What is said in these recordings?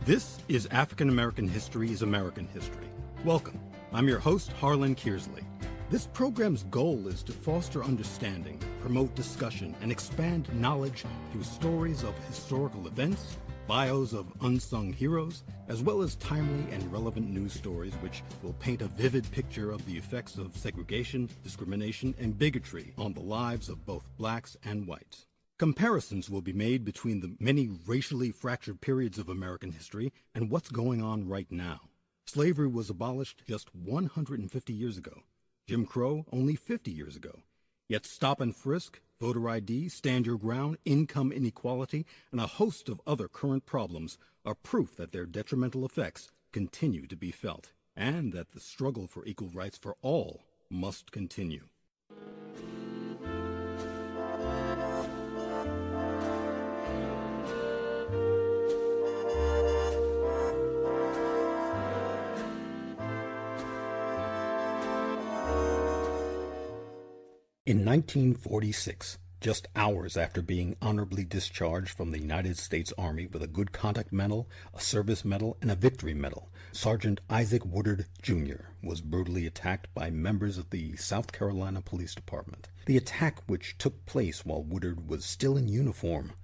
This is African American History is American History. Welcome. I'm your host, Harlan Kearsley. This program's goal is to foster understanding, promote discussion, and expand knowledge through stories of historical events, bios of unsung heroes, as well as timely and relevant news stories which will paint a vivid picture of the effects of segregation, discrimination, and bigotry on the lives of both blacks and whites. Comparisons will be made between the many racially fractured periods of American history and what's going on right now. Slavery was abolished just 150 years ago. Jim Crow only 50 years ago. Yet stop and frisk, voter ID, stand your ground, income inequality, and a host of other current problems are proof that their detrimental effects continue to be felt, and that the struggle for equal rights for all must continue. In 1946, just hours after being honorably discharged from the United States Army with a Good Conduct Medal, a Service Medal, and a Victory Medal, Sergeant Isaac Woodard Jr. was brutally attacked by members of the South Carolina Police Department. The attack, which took place while Woodard was still in uniform,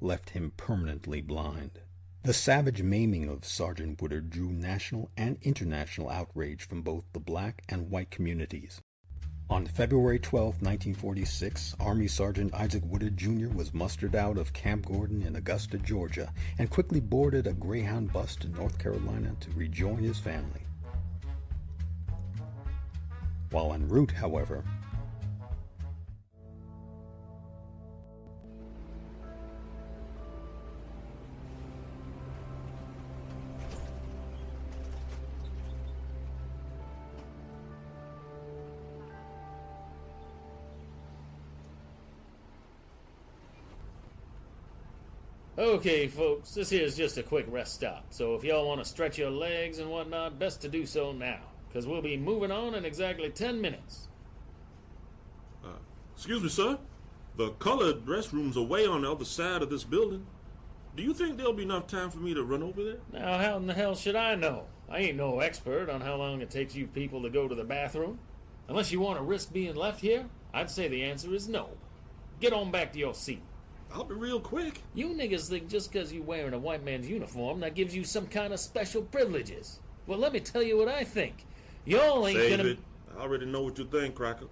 left him permanently blind. The savage maiming of Sergeant Woodard drew national and international outrage from both the black and white communities. On February 12, 1946, Army Sergeant Isaac Woodard Jr. was mustered out of Camp Gordon in Augusta, Georgia, and quickly boarded a Greyhound bus to North Carolina to rejoin his family. While en route, however, Okay, folks, this here's just a quick rest stop, so if y'all want to stretch your legs and whatnot, best to do so now, because we'll be moving on in exactly 10 minutes. Excuse me, sir. The colored restrooms are way on the other side of this building. Do you think there'll be enough time for me to run over there? Now, how in the hell should I know? I ain't no expert on how long it takes you people to go to the bathroom. Unless you want to risk being left here, I'd say the answer is no. Get on back to your seat. I'll be real quick. You niggas think just because you're wearing a white man's uniform, that gives you some kind of special privileges. Well, let me tell you what I think. Y'all ain't Save gonna... it. I already know what you think, Cracker.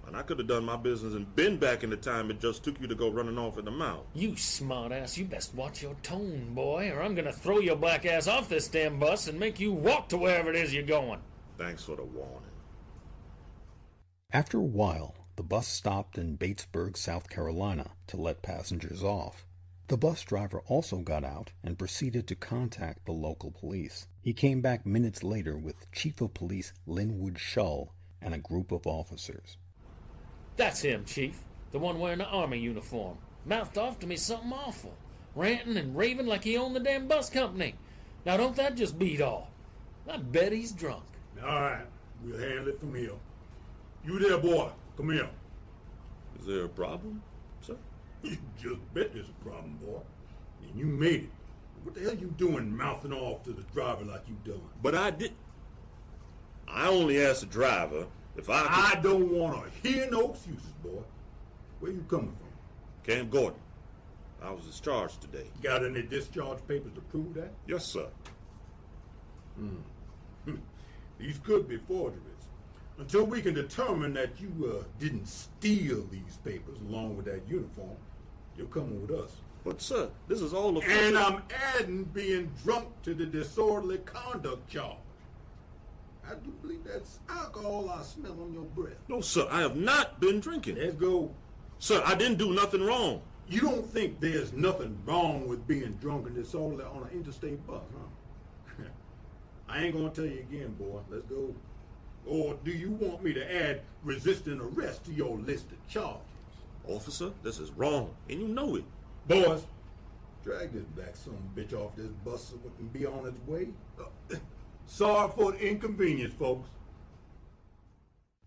And I could have done my business and been back in the time it just took you to go running off in the mouth. You smartass, you best watch your tone, boy, or I'm gonna throw your black ass off this damn bus and make you walk to wherever it is you're going. Thanks for the warning. after a while, the bus stopped in Batesburg, South Carolina, to let passengers off. The bus driver also got out and proceeded to contact the local police. He came back minutes later with Chief of Police Linwood Shull and a group of officers. That's him, Chief. The one wearing the Army uniform. Mouthed off to me something awful. Ranting and raving like he owned the damn bus company. Now don't that just beat all? I bet he's drunk. All right, we'll handle it from here. You there, boy. Come here. Is there a problem, sir? You just bet there's a problem, boy. And you made it. What the hell you doing mouthing off to the driver like you done? But I did. I only asked the driver if I could... I don't want to hear no excuses, boy. Where you coming from? Camp Gordon. I was discharged today. Got any discharge papers to prove that? Yes, sir. These could be forgeries. Until we can determine that you didn't steal these papers along with that uniform, you're coming with us. But, sir, this is all a... And I'm adding being drunk to the disorderly conduct charge. I do believe that's alcohol I smell on your breath. No, sir, I have not been drinking. Let's go. Sir, I didn't do nothing wrong. You don't think there's nothing wrong with being drunk and disorderly on an interstate bus, huh? I ain't gonna tell you again, boy. Let's go. Or do you want me to add resisting arrest to your list of charges? Officer, this is wrong, and you know it. Boys, drag this black son of a bitch off this bus so it can be on its way. Sorry for the inconvenience, folks.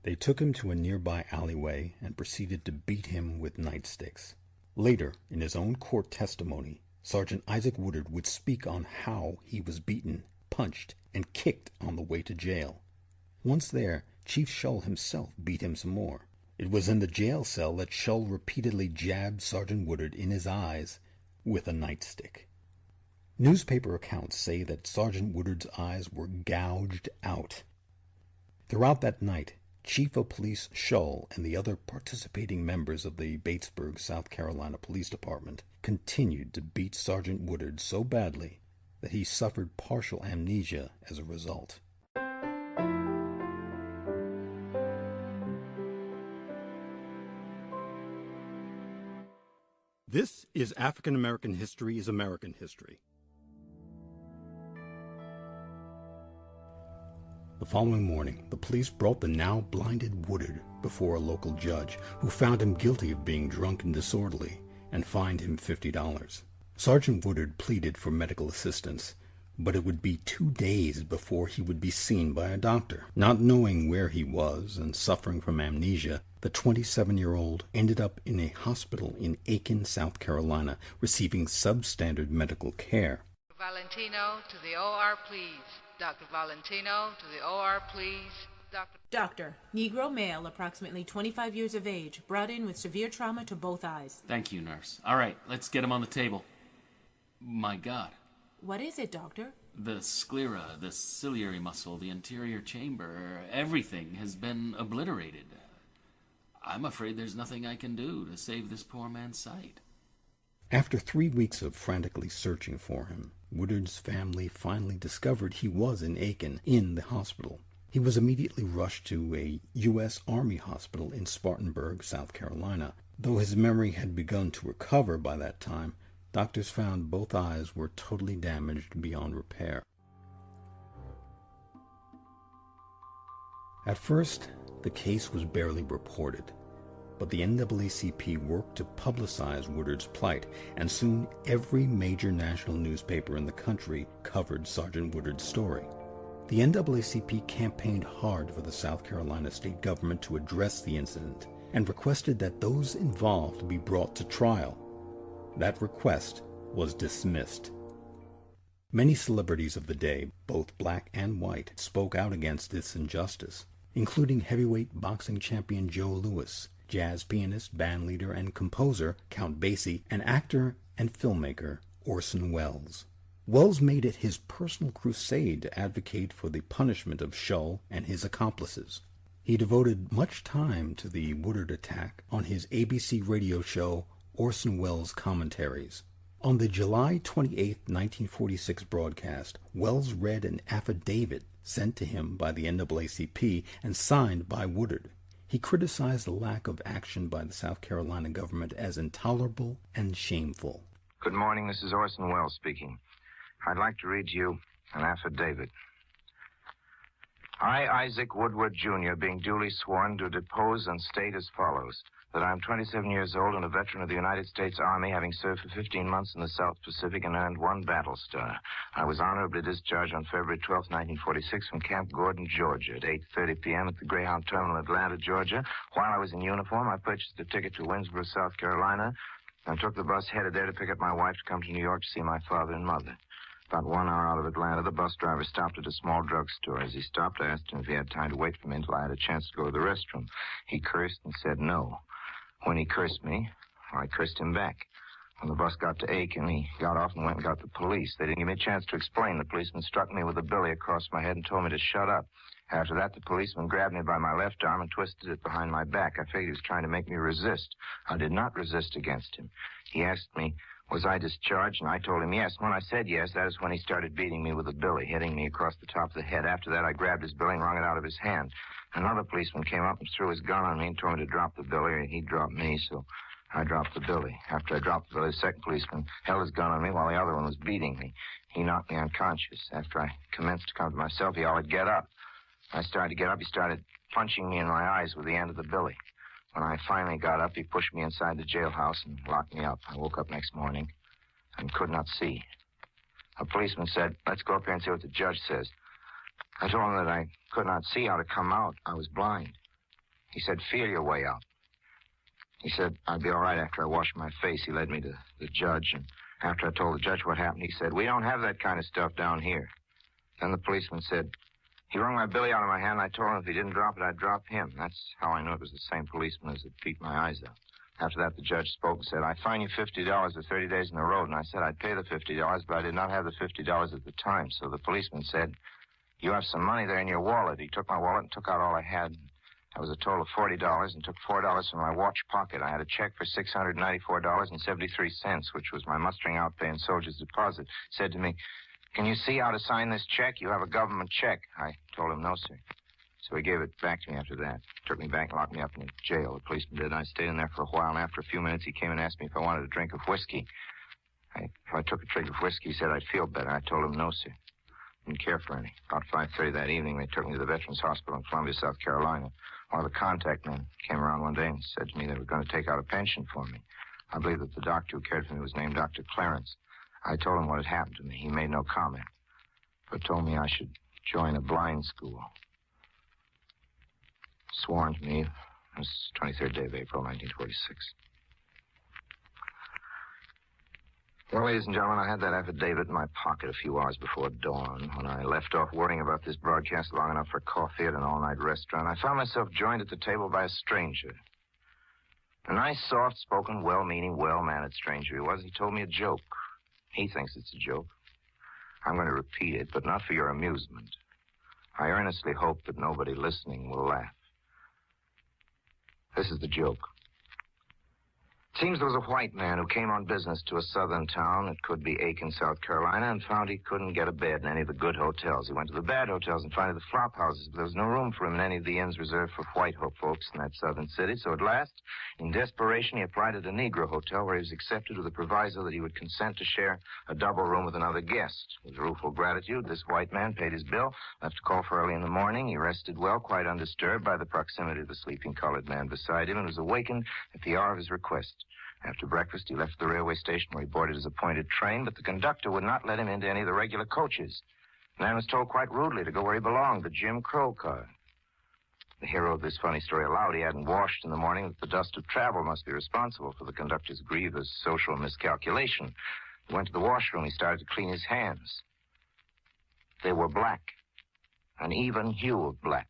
They took him to a nearby alleyway and proceeded to beat him with nightsticks. Later, in his own court testimony, Sergeant Isaac Woodard would speak on how he was beaten, punched, and kicked on the way to jail. Once there, Chief Shull himself beat him some more. It was in the jail cell that Shull repeatedly jabbed Sergeant Woodard in his eyes with a nightstick. Newspaper accounts say that Sergeant Woodard's eyes were gouged out. Throughout that night, Chief of Police Shull and the other participating members of the Batesburg, South Carolina Police Department continued to beat Sergeant Woodard so badly that he suffered partial amnesia as a result. This is African American History is American History. The following morning, the police brought the now blinded Woodard before a local judge, who found him guilty of being drunk and disorderly and fined him $50. Sergeant Woodard pleaded for medical assistance, but it would be 2 days before he would be seen by a doctor. Not knowing where he was and suffering from amnesia, the 27-year-old ended up in a hospital in Aiken, South Carolina, receiving substandard medical care. Valentino to the OR, please. Dr. Valentino to the OR, please. Doctor, Negro male, approximately 25 years of age, brought in with severe trauma to both eyes. Thank you, nurse. All right, let's get him on the table. My God. What is it, Doctor? The sclera, the ciliary muscle, the anterior chamber, everything has been obliterated. I'm afraid there's nothing I can do to save this poor man's sight. After 3 weeks of frantically searching for him, Woodard's family finally discovered he was in Aiken, in the hospital. He was immediately rushed to a U.S. Army hospital in Spartanburg, South Carolina. Though his memory had begun to recover by that time, doctors found both eyes were totally damaged beyond repair. At first, the case was barely reported, but the NAACP worked to publicize Woodard's plight, and soon every major national newspaper in the country covered Sergeant Woodard's story. The NAACP campaigned hard for the South Carolina state government to address the incident and requested that those involved be brought to trial. That request was dismissed. Many celebrities of the day, both black and white, spoke out against this injustice, including heavyweight boxing champion Joe Louis, jazz pianist, bandleader, and composer Count Basie, and actor and filmmaker Orson Welles. Welles made it his personal crusade to advocate for the punishment of Shull and his accomplices. He devoted much time to the Woodard attack on his ABC radio show Orson Welles Commentaries. On the July 28, 1946 broadcast, Welles read an affidavit sent to him by the NAACP and signed by Woodard. He criticized the lack of action by the South Carolina government as intolerable and shameful. Good morning, this is Orson Welles speaking. I'd like to read to you an affidavit. I, Isaac Woodard Jr., being duly sworn, do depose and state as follows, that I am 27 years old and a veteran of the United States Army, having served for 15 months in the South Pacific and earned 1 battle star. I was honorably discharged on February 12, 1946, from Camp Gordon, Georgia, at 8:30 p.m. at the Greyhound Terminal, Atlanta, Georgia. While I was in uniform, I purchased a ticket to Winnsboro, South Carolina, and took the bus headed there to pick up my wife to come to New York to see my father and mother. About 1 hour out of Atlanta, the bus driver stopped at a small drugstore. As he stopped, I asked him if he had time to wait for me until I had a chance to go to the restroom. He cursed and said no. When he cursed me, I cursed him back. When the bus got to Aiken, he got off and went and got the police. They didn't give me a chance to explain. The policeman struck me with a billy across my head and told me to shut up. After that, the policeman grabbed me by my left arm and twisted it behind my back. I figured he was trying to make me resist. I did not resist against him. He asked me, was I discharged? And I told him yes. When I said yes, that is when he started beating me with a billy, hitting me across the top of the head. After that, I grabbed his billy and wrung it out of his hand. Another policeman came up and threw his gun on me and told me to drop the billy, and he dropped me, so I dropped the billy. After I dropped the billy, the second policeman held his gun on me while the other one was beating me. He knocked me unconscious. After I commenced to come to myself, he hollered, "Get up." I started to get up. He started punching me in my eyes with the end of the billy. When I finally got up, he pushed me inside the jailhouse and locked me up. I woke up next morning and could not see. A policeman said, "Let's go up here and see what the judge says." I told him that I could not see how to come out. I was blind. He said, "Feel your way out." He said I'd be all right after I washed my face. He led me to the judge, and After I told the judge what happened, he said, "We don't have that kind of stuff down here." Then the policeman said, "He wrung my billy out of my hand, and I told him if he didn't drop it, I'd drop him." That's how I knew it was the same policeman as had beat my eyes out. After that, the judge spoke and said, "I fine you $50 for 30 days in the road." And I said I'd pay the $50, but I did not have the $50 at the time. So the policeman said, "You have some money there in your wallet." He took my wallet and took out all I had. That was a total of $40, and took $4 from my watch pocket. I had a check for $694.73, which was my mustering outpay and soldier's deposit. He said to me, "Can you see how to sign this check? You have a government check." I told him no, sir. So he gave it back to me after that. Took me back and locked me up in jail. The policeman did. I stayed in there for a while, and after a few minutes, he came and asked me if I wanted a drink of whiskey. If I took a drink of whiskey, he said I'd feel better. I told him no, sir. Didn't care for any. About 5:30 that evening, they took me to the Veterans Hospital in Columbia, South Carolina. One of the contact men came around one day and said to me they were going to take out a pension for me. I believe that the doctor who cared for me was named Dr. Clarence. I told him what had happened to me. He made no comment, but told me I should join a blind school. Sworn to me. It was 23rd day of April, 1946. Well, ladies and gentlemen, I had that affidavit in my pocket a few hours before dawn. When I left off worrying about this broadcast long enough for coffee at an all-night restaurant, I found myself joined at the table by a stranger. A nice, soft-spoken, well-meaning, well-mannered stranger he was. He told me a joke. He thinks it's a joke. I'm going to repeat it, but not for your amusement. I earnestly hope that nobody listening will laugh. This is the joke. It seems there was a white man who came on business to a southern town, it could be Aiken, South Carolina, and found he couldn't get a bed in any of the good hotels. He went to the bad hotels and found the flop houses, but there was no room for him in any of the inns reserved for white folks in that southern city. So at last, in desperation, he applied at a Negro hotel where he was accepted with a proviso that he would consent to share a double room with another guest. With rueful gratitude, this white man paid his bill, left to call for early in the morning. He rested well, quite undisturbed by the proximity of the sleeping colored man beside him, and was awakened at the hour of his request. After breakfast, he left the railway station where he boarded his appointed train, but the conductor would not let him into any of the regular coaches. The man was told quite rudely to go where he belonged, the Jim Crow car. The hero of this funny story allowed he hadn't washed in the morning, that the dust of travel must be responsible for the conductor's grievous social miscalculation. He went to the washroom. He started to clean his hands. They were black, an even hue of black.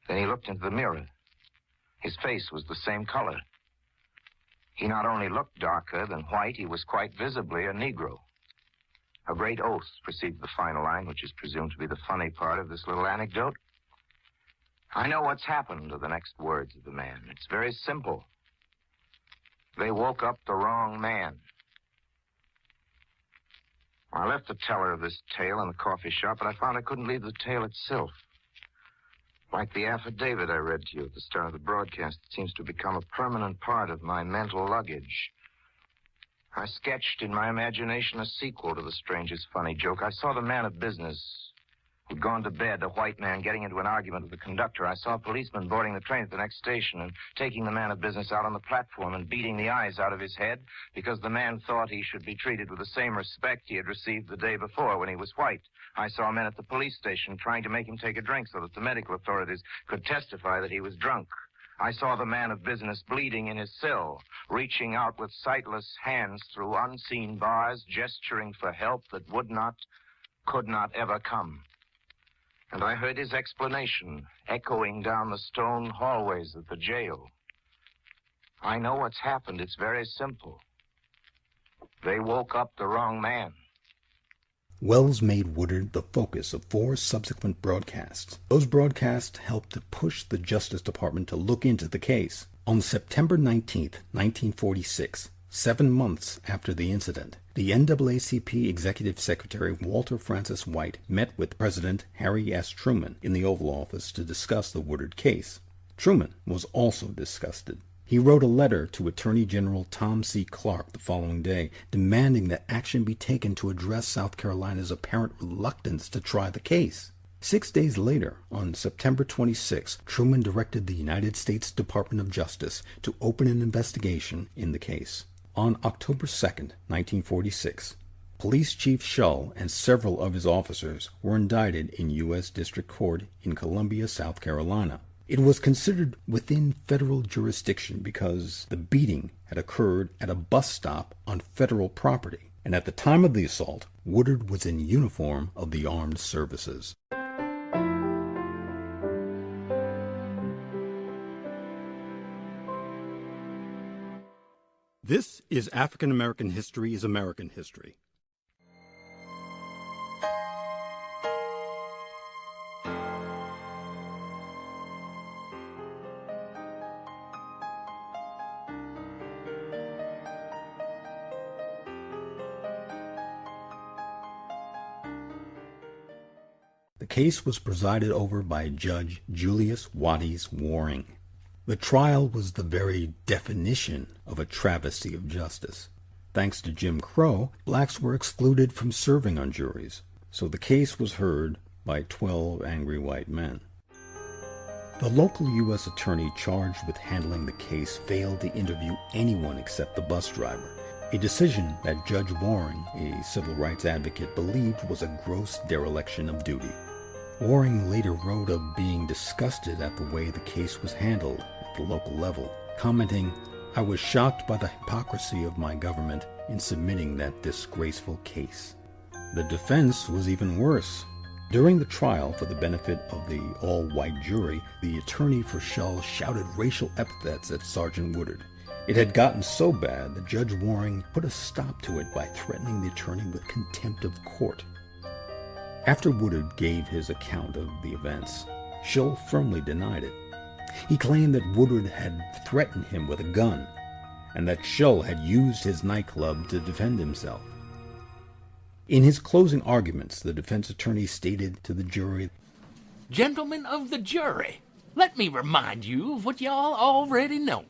Then he looked into the mirror. His face was the same color. He not only looked darker than white, he was quite visibly a Negro. A great oath preceded the final line, which is presumed to be the funny part of this little anecdote. I know what's happened to the next words of the man. It's very simple. They woke up the wrong man. I left the teller of this tale in the coffee shop, but I found I couldn't leave the tale itself. Like the affidavit I read to you at the start of the broadcast, it seems to have become a permanent part of my mental luggage. I sketched in my imagination a sequel to the stranger's funny joke. I saw the man of business who'd gone to bed, a white man getting into an argument with the conductor. I saw a policeman boarding the train at the next station and taking the man of business out on the platform and beating the eyes out of his head because the man thought he should be treated with the same respect he had received the day before when he was white. I saw men at the police station trying to make him take a drink so that the medical authorities could testify that he was drunk. I saw the man of business bleeding in his cell, reaching out with sightless hands through unseen bars, gesturing for help that would not, could not ever come. And I heard his explanation echoing down the stone hallways of the jail. I know what's happened. It's very simple. They woke up the wrong man. Welles made Woodard the focus of 4 subsequent broadcasts. Those broadcasts helped to push the Justice Department to look into the case. On September 19, 1946, 7 months after the incident, the NAACP Executive Secretary Walter Francis White met with President Harry S. Truman in the Oval Office to discuss the Woodard case. Truman was also disgusted. He wrote a letter to Attorney General Tom C. Clark the following day, demanding that action be taken to address South Carolina's apparent reluctance to try the case. 6 days later, on September 26, Truman directed the United States Department of Justice to open an investigation in the case. On October 2, 1946, Police Chief Shull and several of his officers were indicted in U.S. District Court in Columbia, South Carolina. It was considered within federal jurisdiction because the beating had occurred at a bus stop on federal property, and at the time of the assault, Woodard was in uniform of the armed services. This is African American History is American History. The case was presided over by Judge Julius Waddies Waring. The trial was the very definition of a travesty of justice. Thanks to Jim Crow, blacks were excluded from serving on juries, so the case was heard by 12 angry white men. The local U.S. attorney charged with handling the case failed to interview anyone except the bus driver, a decision that Judge Waring, a civil rights advocate, believed was a gross dereliction of duty. Waring later wrote of being disgusted at the way the case was handled at the local level, commenting, "I was shocked by the hypocrisy of my government in submitting that disgraceful case." The defense was even worse. During the trial, for the benefit of the all-white jury, the attorney for Shull shouted racial epithets at Sergeant Woodard. It had gotten so bad that Judge Waring put a stop to it by threatening the attorney with contempt of court. After Woodard gave his account of the events, Shull firmly denied it. He claimed that Woodard had threatened him with a gun, and that Shull had used his nightclub to defend himself. In his closing arguments, the defense attorney stated to the jury, "Gentlemen of the jury, let me remind you of what y'all already know.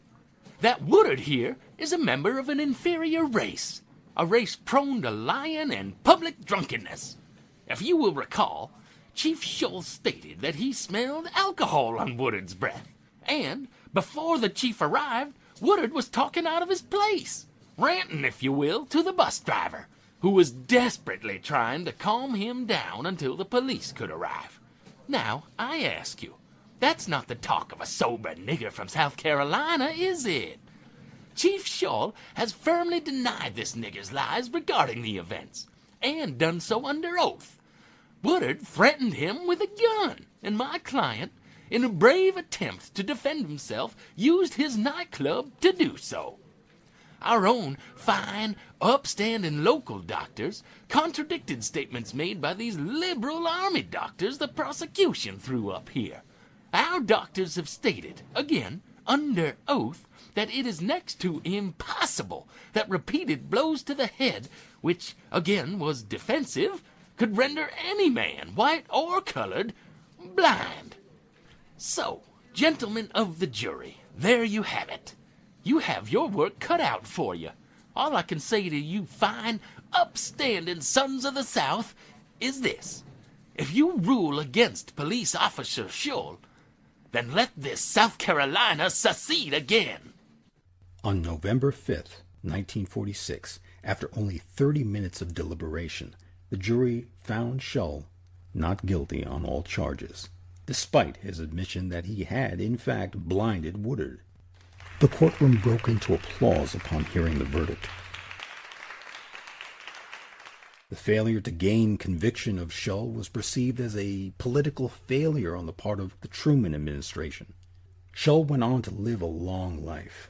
That Woodard here is a member of an inferior race, a race prone to lying and public drunkenness. If you will recall, Chief Shull stated that he smelled alcohol on Woodard's breath, and before the chief arrived, Woodard was talking out of his place, ranting, if you will, to the bus driver, who was desperately trying to calm him down until the police could arrive. Now, I ask you, that's not the talk of a sober nigger from South Carolina, is it? Chief Shull has firmly denied this nigger's lies regarding the events, and done so under oath. Woodard threatened him with a gun, and my client, in a brave attempt to defend himself, used his nightclub to do so. Our own fine, upstanding local doctors contradicted statements made by these liberal army doctors the prosecution threw up here. Our doctors have stated, again, under oath, that it is next to impossible that repeated blows to the head, which, again, was defensive, could render any man, white or colored, blind. So, gentlemen of the jury, there you have it. You have your work cut out for you. All I can say to you fine, upstanding sons of the South is this. If you rule against Police Officer Shull, then let this South Carolina secede again. On November 5th, 1946, after only 30 minutes of deliberation, the jury found Shull not guilty on all charges, despite his admission that he had, in fact, blinded Woodard. The courtroom broke into applause upon hearing the verdict. The failure to gain conviction of Shull was perceived as a political failure on the part of the Truman administration. Shull went on to live a long life,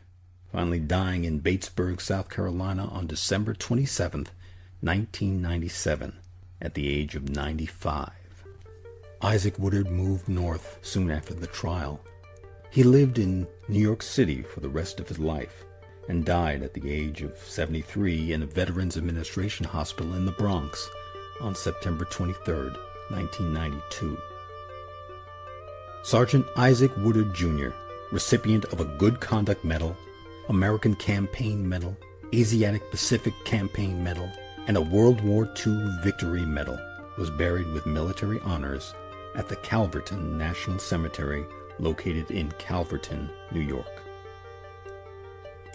finally dying in Batesburg, South Carolina on December 27, 1997, at the age of 95. Isaac Woodard moved north soon after the trial. He lived in New York City for the rest of his life and died at the age of 73 in a Veterans Administration hospital in the Bronx on September 23, 1992. Sergeant Isaac Woodard Jr., recipient of a Good Conduct Medal, American Campaign Medal, Asiatic Pacific Campaign Medal, and a World War II Victory Medal, was buried with military honors at the Calverton National Cemetery located in Calverton, New York.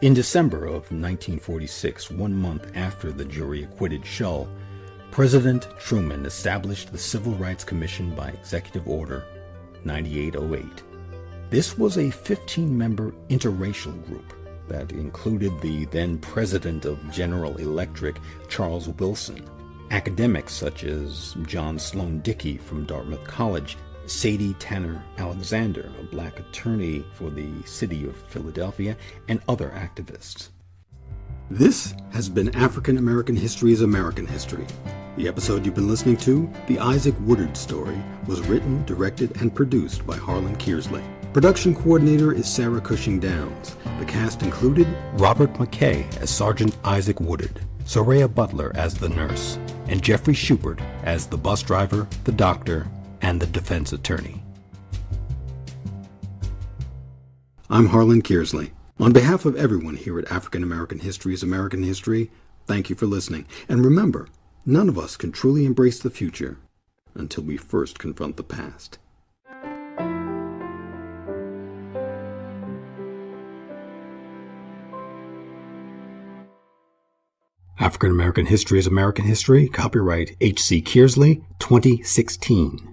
In December of 1946, 1 month after the jury acquitted Shull, President Truman established the Civil Rights Commission by Executive Order 9808. This was a 15-member interracial group that included the then president of General Electric, Charles Wilson, academics such as John Sloan Dickey from Dartmouth College, Sadie Tanner Alexander, a black attorney for the city of Philadelphia, and other activists. This has been African American History is American History. The episode you've been listening to, the Isaac Woodard story, was written, directed, and produced by Harlan Kearsley. Production coordinator is Sarah Cushing Downs. The cast included Robert McKay as Sergeant Isaac Woodard, Soraya Butler as the nurse, and Jeffrey Schubert as the bus driver, the doctor, and the defense attorney. I'm Harlan Kearsley. On behalf of everyone here at African American History is American History, thank you for listening. And remember, none of us can truly embrace the future until we first confront the past. African American History is American History, copyright H.C. Kearsley, 2016.